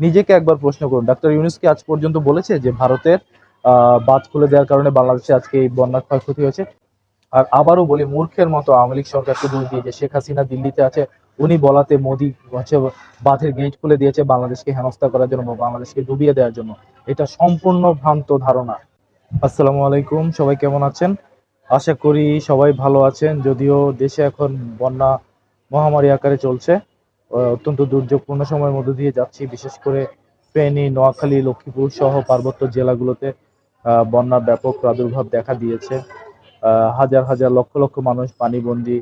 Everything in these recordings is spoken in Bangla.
নিজেকে একবার প্রশ্ন করুন, ডাক্তার ইউনূস কি আজ পর্যন্ত বলেছে যে ভারতের বাঁধ খুলে দেওয়ার কারণে বাংলাদেশে আজকে এই বন্যার ক্ষয়ক্ষতি হয়েছে? আর আবারও বলি, মূর্খের মতো আওয়ামী লীগ সরকারকে দোষ দিয়ে যে শেখ হাসিনা দিল্লিতে আছে, উনি বলাতে মোদি হচ্ছে বাঁধের গেট খুলে দিয়েছে বাংলাদেশকে হেনস্থা করার জন্য বা বাংলাদেশকে ডুবিয়ে দেওয়ার জন্য। এটা সম্পূর্ণ ভ্রান্ত ধারণা। আসসালামু আলাইকুম, সবাই কেমন আছেন? আশা করি সবাই ভালো আছেন। যদিও দেশে এখন বন্যা মহামারী আকারে চলছে, অত্যন্ত দুর্যোগপূর্ণ সময়ের মধ্য দিয়ে যাচ্ছি। বিশেষ করে ফেনী, নোয়াখালী, লক্ষ্মীপুর সহ পার্বত্য জেলাগুলোতে বন্যার ব্যাপক প্রাদুর্ভাব দেখা দিয়েছে। হাজার হাজার লক্ষ লক্ষ মানুষ পানিবন্দী,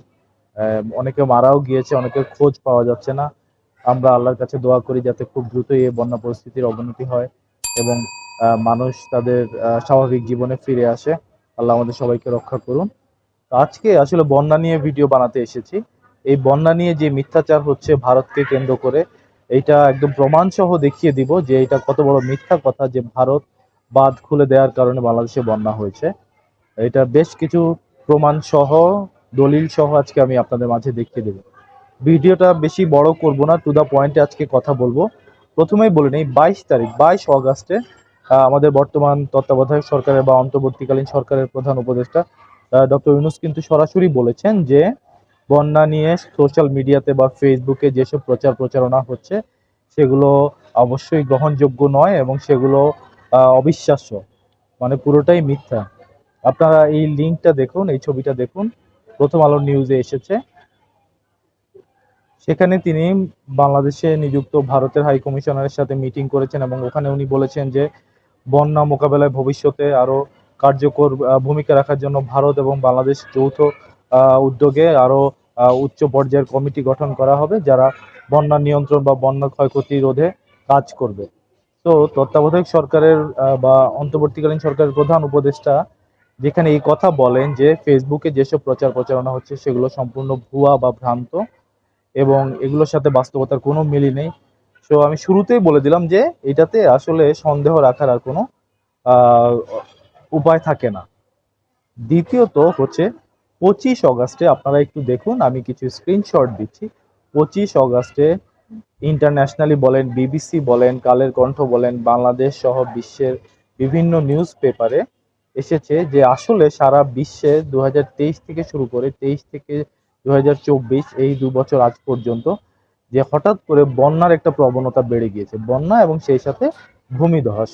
অনেকে মারাও গিয়েছে, অনেকের খোঁজ পাওয়া যাচ্ছে না। আমরা আল্লাহর কাছে দোয়া করি যাতে খুব দ্রুতই এই বন্যা পরিস্থিতির অবনতি হয় এবং মানুষ তাদের স্বাভাবিক জীবনে ফিরে আসে। আল্লাহ আমাদের সবাইকে রক্ষা করুন। তো আজকে আসলে বন্যা নিয়ে ভিডিও বানাতে এসেছি। এই বন্যা নিয়ে যে মিথ্যাচার হচ্ছে ভারতকে কেন্দ্র করে, এইটা একদম প্রমাণ সহ দেখিয়ে দিব যে এটা কত বড় মিথ্যা কথা যে ভারত বাঁধ খুলে দেওয়ার কারণে বাংলাদেশে বন্যা হয়েছে। এটা বেশ কিছু প্রমাণ সহ, দলিল সহ আজকে আমি আপনাদের মাঝে দেখিয়ে দেব। ভিডিওটা বেশি বড় করব না, টু দা পয়েন্টে আজকে কথা বলবো। প্রথমেই বলে নেই, 22 অগাস্টে আমাদের বর্তমান তত্ত্বাবধায়ক সরকারের বা অন্তর্বর্তীকালীন সরকারের প্রধান উপদেষ্টা ডক্টর ইউনূস কিন্তু সরাসরি বলেছেন যে বন্যা নিয়ে সোশ্যাল মিডিয়াতে বা ফেসবুকে যেসব প্রচার প্রচারণা হচ্ছে সেগুলো অবশ্যই গ্রহণযোগ্য নয় এবং সেগুলো অবিশ্বাস্য, মানে পুরোটাই মিথ্যা। আপনারা এই লিঙ্কটা দেখুন, এই ছবিটা দেখুন, প্রথম আলো নিউজে এসেছে। সেখানে তিনি বাংলাদেশে নিযুক্ত ভারতের হাই কমিশনারের সাথে মিটিং করেছেন এবং ওখানে উনি বলেছেন যে বন্যা মোকাবেলায় ভবিষ্যতে আরো কার্যকর ভূমিকা রাখার জন্য ভারত এবং বাংলাদেশ যৌথ উদ্যোগে আরো উচ্চ পর্যায়ের কমিটি গঠন করা হবে যারা বন্যা নিয়ন্ত্রণ বা বন্যা ক্ষয়ক্ষতি রোধে কাজ করবে। তো তত্ত্বাবধায়ক সরকারের বা অন্তর্বর্তীকালীন সরকারের প্রধান উপদেষ্টা যেখানে এই কথা বলেন যে ফেসবুকে যেসব প্রচার প্রচারণা হচ্ছে সেগুলো সম্পূর্ণ ভুয়া বা ভ্রান্ত এবং এগুলোর সাথে বাস্তবতার কোনো মিলই নেই। সো আমি শুরুতেই বলে দিলাম যে এটাতে আসলে সন্দেহ রাখার আর কোনো আহ, উপায় থাকে না। দ্বিতীয়ত হচ্ছে 25 অগাস্টে আপনারা একটু দেখুন, আমি কিছু স্ক্রিনশট দিচ্ছি। 25 অগাস্টে ইন্টারন্যাশনালি বলেন, বিবিসি বলেন, কালের কণ্ঠ বলেন, বাংলাদেশ সহ বিশ্বের বিভিন্ন নিউজ পেপারে এসেছে যে আসলে সারা বিশ্বে 2023 থেকে শুরু করে 23 থেকে 2024 এই 2 বছর আজ পর্যন্ত যে হঠাৎ করে বন্যার একটা প্রবণতা বেড়ে গিয়েছে, বন্যা এবং সেই সাথে ভূমিধস।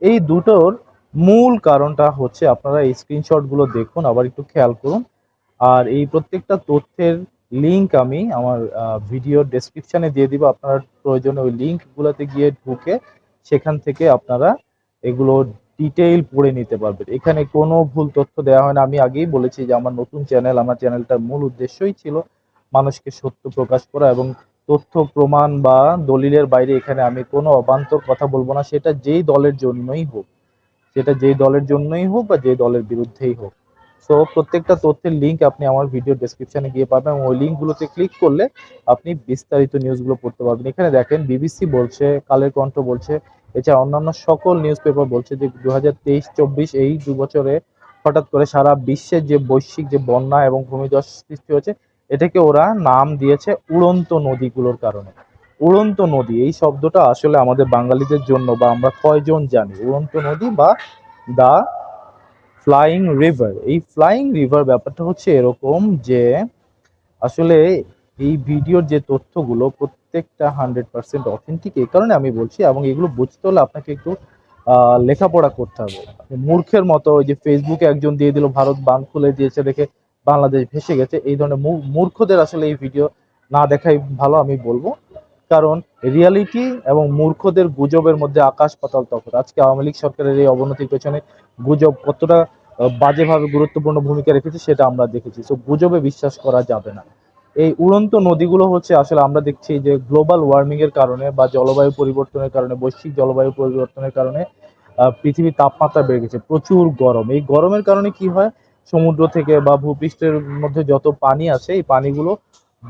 এই দুটোর মূল কারণটা হচ্ছে, আপনারা এই স্ক্রিনশটগুলো দেখুন, আবার একটু খেয়াল করুন। আর এই প্রত্যেকটা তথ্যের লিংক আমি আমার ভিডিওর ডেসক্রিপশনে দিয়ে দিব। আপনার প্রয়োজনে ওই লিঙ্কগুলোতে গিয়ে ঢুকে সেখান থেকে আপনারা এগুলো ডিটেইল পড়ে নিতে পারবেন। এখানে কোনো ভুল তথ্য দেওয়া হয় না। আমি আগেই বলেছি যে আমার নতুন চ্যানেল, আমার চ্যানেলটার মূল উদ্দেশ্যই ছিল মানুষকে সত্য প্রকাশ করা এবং তথ্য প্রমাণ বা দলিলের বাইরে এখানে আমি কোনো অবান্তর কথা বলবো না, সেটা যেই দলের জন্যই হোক, সেটা যেই দলের জন্যই হোক বা যেই দলের বিরুদ্ধেই হোক। সো প্রত্যেকটা তথ্যের লিঙ্ক আপনি আমার ভিডিও ডেসক্রিপশনে গিয়ে পাবেন এবং ওই লিঙ্কগুলোতে ক্লিক করলে আপনি বিস্তারিত নিউজগুলো পড়তে পারবেন। এখানে দেখেন বিবিসি বলছে, কালের কণ্ঠ বলছে, এছাড়া অন্যান্য সকল নিউজ পেপার বলছে যে 2023-24 এই 2 বছরে হঠাৎ করে সারা বিশ্বের যে বৈশ্বিক যে বন্যা এবং ভূমিধস সৃষ্টি হয়েছে, এটাকে ওরা নাম দিয়েছে উড়ন্ত নদীগুলোর কারণে। উড়ন্ত নদী এই শব্দটা আসলে আমাদের বাঙালিদের জন্য বা আমরা কয়জন জানি উড়ন্ত নদী বা দা ফ্লাইং রিভার? এই ফ্লাইং রিভার ব্যাপারটা হচ্ছে এরকম যে আসলে এই ভিডিওর যে তথ্যগুলো প্রত্যেকটা 100% অথেন্টিক। এই কারণে আমি বলছি, এবং এগুলো বুঝতে হলে আপনাকে একটু লেখাপড়া করতে হবে। আপনি মূর্খের মতো ওই যে ফেসবুকে একজন দিয়ে দিল ভারত বাঁধ খুলে দিয়েছে দেখে বাংলাদেশ ভেসে গেছে, এই ধরনের মূর্খদের আসলে এই ভিডিও না দেখাই ভালো আমি বলবো। কারণ রিয়ালিটি এবং মূর্খদের গুজবের মধ্যে আকাশ পাতাল তফাৎ। আজকে আওয়ামী লীগ সরকারের এই অবনতির পেছনে গুজব কতটা বাজেভাবে গুরুত্বপূর্ণ ভূমিকা রেখেছে সেটা আমরা দেখেছি। সো গুজবে বিশ্বাস করা যাবে না। এই উড়ন্ত নদীগুলো হচ্ছে আসলে আমরা দেখছি যে গ্লোবাল ওয়ার্মিং এর কারণে বা জলবায়ু পরিবর্তনের কারণে, বৈশ্বিক জলবায়ু পরিবর্তনের কারণে পৃথিবীর তাপমাত্রা বেড়ে গেছে, প্রচুর গরম। এই গরমের কারণে কি হয়, সমুদ্র থেকে বা ভূপৃষ্ঠের মধ্যে যত পানি আছে এই পানিগুলো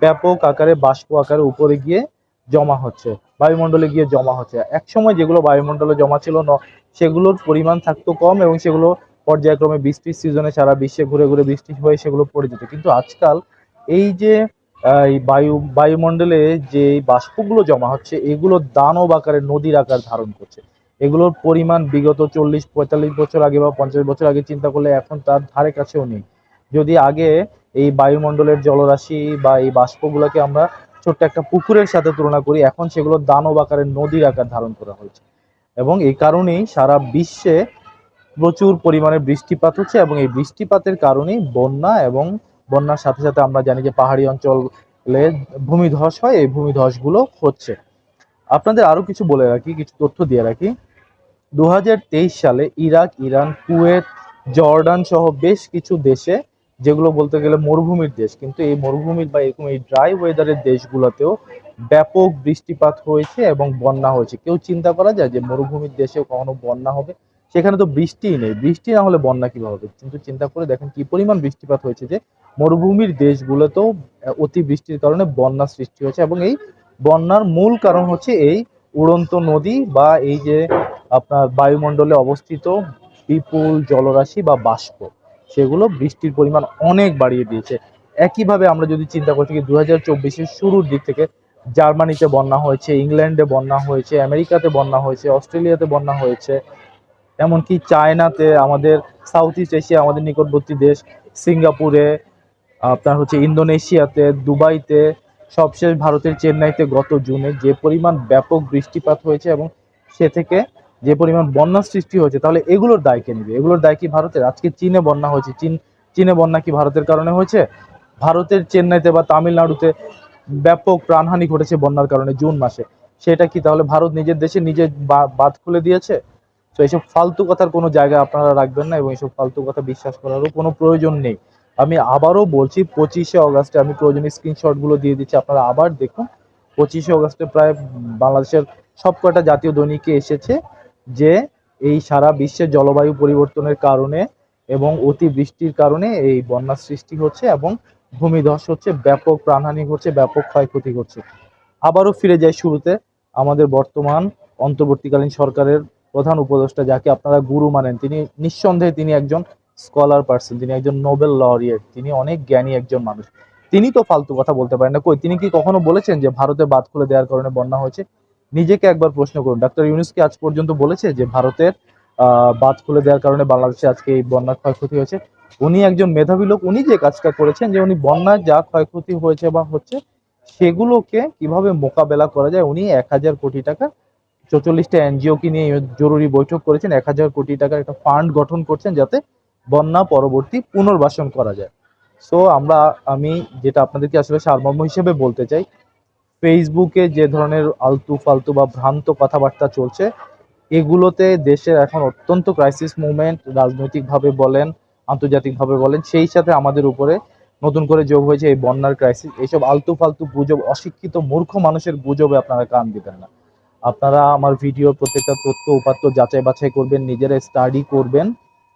ব্যাপক আকারে বাষ্প আকারে উপরে গিয়ে জমা হচ্ছে, বায়ুমণ্ডলে গিয়ে জমা হচ্ছে। একসময় যেগুলো বায়ুমণ্ডলে জমা ছিল সেগুলোর পরিমাণ থাকতো কম এবং সেগুলো পর্যায়ক্রমে বৃষ্টির সিজনে সারা বিশ্বে ঘুরে ঘুরে বৃষ্টি হয়ে সেগুলো পড়ে যেত। কিন্তু আজকাল এই যে এই বায়ুমণ্ডলে যে বাষ্পগুলো জমা হচ্ছে এগুলো দানব আকারে নদীর আকার ধারণ করছে। এগুলোর পরিমাণ বিগত 40-45 বছর আগে বা 50 বছর আগে চিন্তা করলে এখন তার ধারে কাছেও নেই। যদি আগে এই বায়ুমণ্ডলের জলরাশি বা এই বাষ্পগুলোকে আমরা ছোট্ট একটা পুকুরের সাথে তুলনা করি, এখন সেগুলো দানব আকারে নদীর আকার ধারণ করা হয়েছে। এবং এই কারণেই সারা বিশ্বে প্রচুর পরিমাণে বৃষ্টিপাত হচ্ছে, এবং এই বৃষ্টিপাতের কারণেই বন্যা, এবং বন্যার সাথে সাথে আমরা জানি যে পাহাড়ি অঞ্চলে ভূমিধস হয়, এই ভূমিধসগুলো হচ্ছে। আপনাদের আরো কিছু বলে রাখি, কিছু তথ্য দিয়ে রাখি। 2023 সালে ইরাক, ইরান, কুয়েত, জর্ডান সহ বেশ কিছু দেশে, যেগুলো বলতে গেলে মরুভূমির দেশ, কিন্তু এই মরুভূমির বা এরকম এই ড্রাই ওয়েদারের দেশগুলোতেও ব্যাপক বৃষ্টিপাত হয়েছে এবং বন্যা হয়েছে। কেউ চিন্তা করা যায় যে মরুভূমির দেশেও কখনো বন্যা হবে? সেখানে তো বৃষ্টিই নেই, বৃষ্টি না হলে বন্যা কিভাবে হবে? কিন্তু চিন্তা করে দেখেন কি পরিমাণ বৃষ্টিপাত হয়েছে, যে মরুভূমির দেশগুলোতেও অতি বৃষ্টির কারণে বন্যা সৃষ্টি হয়েছে। এবং এই বন্যার মূল কারণ হচ্ছে এই উড়ন্ত নদী বা এই যে আপনার বায়ুমণ্ডলে অবস্থিত বিপুল জলরাশি বা বাষ্প, সেগুলো বৃষ্টির পরিমাণ অনেক বাড়িয়ে দিয়েছে। একইভাবে আমরা যদি চিন্তা করছি কি 2024-এর শুরুর দিক থেকে জার্মানিতে বন্যা হয়েছে, ইংল্যান্ডে বন্যা হয়েছে, আমেরিকাতে বন্যা হয়েছে, অস্ট্রেলিয়াতে বন্যা হয়েছে, এমনকি চায়নাতে, আমাদের সাউথ ইস্ট এশিয়া, আমাদের নিকটবর্তী দেশ সিঙ্গাপুরে, আপনার হচ্ছে ইন্দোনেশিয়াতে, দুবাইতে, সবশেষ ভারতের চেন্নাইতে গত জুনে যে পরিমাণ ব্যাপক বৃষ্টিপাত হয়েছে এবং সে থেকে যে পরিমাণ বন্যার সৃষ্টি হয়েছে, তাহলে এগুলোর দায় কে নেবে? এগুলোর দায় কি ভারতের? আজকে চীনে বন্যা হয়েছে, চীনে বন্যা কি ভারতের কারণে হয়েছে? ভারতের চেন্নাইতে বা তামিলনাড়ুতে ব্যাপক প্রাণহানি ঘটেছে বন্যার কারণে জুন মাসে, সেটা কি তাহলে ভারত নিজের দেশে নিজে বাঁধ খুলে দিয়েছে? তো এইসব ফালতু কথার কোনো জায়গা আপনারা রাখবেন না, এবং এইসব ফালতু কথা বিশ্বাস করারও কোনো প্রয়োজন নেই। আমি আবারও বলছি, 25শে অগাস্টে আমি প্রয়োজনীয় স্ক্রিনশটগুলো দিয়ে দিচ্ছি, আপনারা আবার দেখুন। 25শে অগাস্টে প্রায় বাংলাদেশের সব কয়টা জাতীয় দৈনিকে এসেছে যে এই সারা বিশ্বে জলবায়ু পরিবর্তনের কারণে এবং অতি বৃষ্টির কারণে এই বন্যার সৃষ্টি হচ্ছে এবং ভূমিধস হচ্ছে, ব্যাপক প্রাণহানি ঘটছে, ব্যাপক ক্ষয়ক্ষতি ঘটছে। আবারও ফিরে যাই শুরুতে, আমাদের বর্তমান অন্তর্বর্তীকালীন সরকারের প্রধান উপদেষ্টা, যাকে আপনারা গুরু মানেন, তিনি নিঃসন্দেহে তিনি একজন স্কলার পার্সন, তিনি একজন নোবেল লরিয়েট, তিনি অনেক জ্ঞানী একজন মানুষ। তিনি তো ফালতু কথা বলতে পারেন না। কই, তিনি কি কখনো বলেছেন যে ভারতে বাঁধ খুলে দেওয়ার কারণে বন্যা হয়েছে? নিজেকে একবার প্রশ্ন করুন, ডাক্তার ইউনূস কি আজ পর্যন্ত বলেছে যে ভারতের বাঁধ খুলে দেওয়ার কারণে বাংলাদেশে আজকে এই বন্যার ক্ষয়ক্ষতি হয়েছে? উনি একজন মেধাবী লোক, উনি যে কাজটা করেছেন যে উনি বন্যায় যা ক্ষয়ক্ষতি হয়েছে বা হচ্ছে সেগুলোকে কিভাবে মোকাবেলা করা যায়, উনি 1000 কোটি টাকা 44টা এনজিওকে নিয়ে জরুরি বৈঠক করেছেন, 1000 কোটি টাকার একটা ফান্ড গঠন করছেন যাতে বন্যা পরবর্তী পুনর্বাসন করা যায়। সো আমি যেটা আপনাদেরকে আসলে সারমর্ম হিসেবে বলতে চাই, ফেসবুকে যে ধরনের আলতু ফালতু বা ভ্রান্ত কথাবার্তা চলছে, এগুলোতে দেশের এখন অত্যন্ত ক্রাইসিস মুভমেন্ট, রাজনৈতিকভাবে বলেন, আন্তর্জাতিকভাবে বলেন, সেই সাথে আমাদের উপরে নতুন করে যোগ হয়েছে এই বন্যার ক্রাইসিস। এইসব আলতু ফালতু গুজব, অশিক্ষিত মূর্খ মানুষের গুজবে আপনারা কান দিবেন না। আপনারা আমার ভিডিওর প্রত্যেকটা তথ্য উপাত্ত যাচাই বাছাই করবেন, নিজেরা স্টাডি করবেন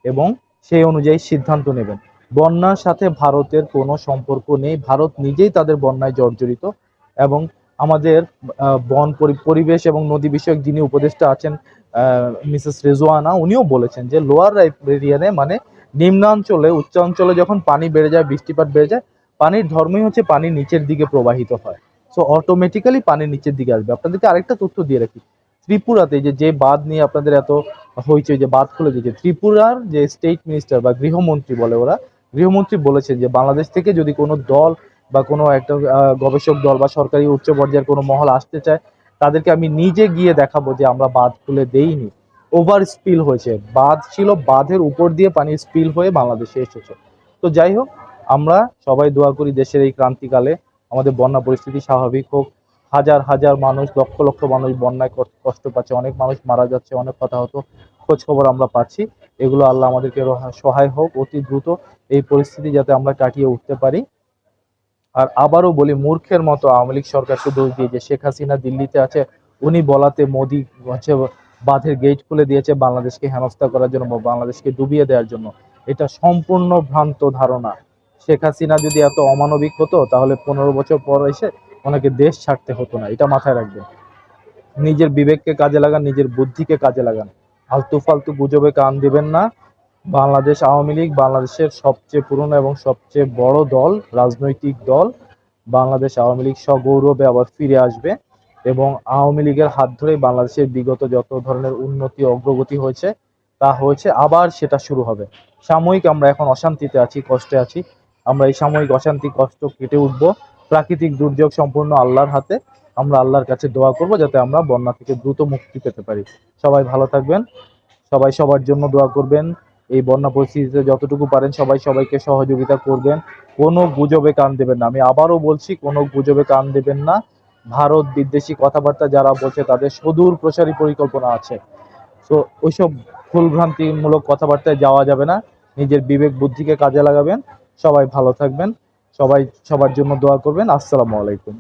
এবং সেই অনুযায়ী সিদ্ধান্ত নেবেন। বন্যার সাথে ভারতের কোনো সম্পর্ক নেই, ভারত নিজেই তাদের বন্যায় জর্জরিত। এবং আমাদের পরিবেশ এবং নদী বিষয়ক যিনি উপদেষ্টা আছেন, মিসেস রেজওয়ানা, উনিও বলেছেন যে লোয়ার রাইবেরিয়ানে, মানে নিম্নাঞ্চলে, উচ্চাঞ্চলে যখন পানি বেড়ে যায়, বৃষ্টিপাত বেড়ে যায়, পানির ধর্মই হচ্ছে পানি নিচের দিকে প্রবাহিত হয়। সো অটোমেটিক্যালি পানি নিচের দিকে আসবে। আপনাদেরকে আরেকটা তথ্য দিয়ে রাখি, ত্রিপুরাতে যে বাঁধ নিয়ে আপনাদের এত হইচই, যে বাঁধ খুলে দিয়েছে, ত্রিপুরার যে স্টেট মিনিস্টার বা গৃহমন্ত্রী বলে ওরা, গৃহমন্ত্রী বলেছেন যে বাংলাদেশ থেকে যদি কোনো দল বা কোনো একটা গবেষক দল বা সরকারি উচ্চ পর্যায়ের কোনো মহল আসতে চায়, তাদেরকে আমি নিজে গিয়ে দেখাবো যে আমরা বাঁধ খুলে দেইনি, ওভার স্পিল হয়েছে, বাঁধ ছিল, বাঁধের উপর দিয়ে পানি স্পিল হয়ে বাংলাদেশে এসেছে। তো যাই হোক, আমরা সবাই দোয়া করি দেশের এই ক্রান্তিকালে আমাদের বন্যা পরিস্থিতি স্বাভাবিক হোক। হাজার হাজার মানুষ, লক্ষ লক্ষ মানুষ বন্যায় কষ্ট পাচ্ছে, অনেক মানুষ মারা যাচ্ছে, অনেক হতাহত খোঁজ খবর আমরা পাচ্ছি। এগুলো আল্লাহ আমাদেরকে সহায় হোক, অতি দ্রুত এই পরিস্থিতি যাতে আমরা কাটিয়ে উঠতে পারি। আর আবারও বলি, মূর্খের মতো আওয়ামী লীগ সরকারকে দোষ দিয়ে, যে শেখ হাসিনা দিল্লিতে আছে, উনি বলাতে মোদি হচ্ছে বাঁধের গেট খুলে দিয়েছে বাংলাদেশকে হেনস্থা করার জন্য বা বাংলাদেশকে ডুবিয়ে দেওয়ার জন্য। এটা সম্পূর্ণ ভ্রান্ত ধারণা। শেখ হাসিনা যদি এত অমানবিক হতো তাহলে 15 বছর পর এসে ওনাকে দেশ ছাড়তে হতো না, এটা মাথায় রাখবেন। নিজের বিবেককে কাজে লাগান, নিজের বুদ্ধিকে কাজে লাগান, আলতু ফালতু গুজবে কান দিবেন না। বাংলাদেশ আওয়ামী লীগ বাংলাদেশের সবচেয়ে পুরনো এবং সবচেয়ে বড় দল, রাজনৈতিক দল। বাংলাদেশ আওয়ামী লীগ সগৌরবে আবার ফিরে আসবে এবং আওয়ামী লীগের হাত ধরেই বাংলাদেশের বিগত যত ধরনের উন্নতি অগ্রগতি হয়েছে তা হয়েছে আবার সেটা শুরু হবে। সাময়িক আমরা এখন অশান্তিতে আছি, কষ্টে আছি, আমরা এই সাময়িক অশান্তি কষ্ট কেটে উঠবো। প্রাকৃতিক দুর্যোগ সম্পূর্ণ আল্লাহর হাতে, আমরা আল্লাহর কাছে দোয়া করব যাতে আমরা বন্যা থেকে দ্রুত মুক্তি পেতে পারি। সবাই ভালো থাকবেন, সবাই সবার জন্য দোয়া করবেন। এই বন্যা পরিস্থিতিতে যতটুকু পারেন সবাই সবাইকে সহযোগিতা করবেন। কোনো গুজবে কান দেবেন না, আমি আবারও বলছি কোনো গুজবে কান দেবেন না। ভারত বিদ্বেষী কথাবার্তা যারা বলছে তাদের সুদূর প্রসারী পরিকল্পনা আছে। তো ওইসব ভুলভ্রান্তিমূলক কথাবার্তায় যাওয়া যাবে না, নিজের বিবেক বুদ্ধিকে কাজে লাগাবেন। সবাই ভালো থাকবেন, সবাই সবার জন্য দোয়া করবেন। আসসালামু আলাইকুম।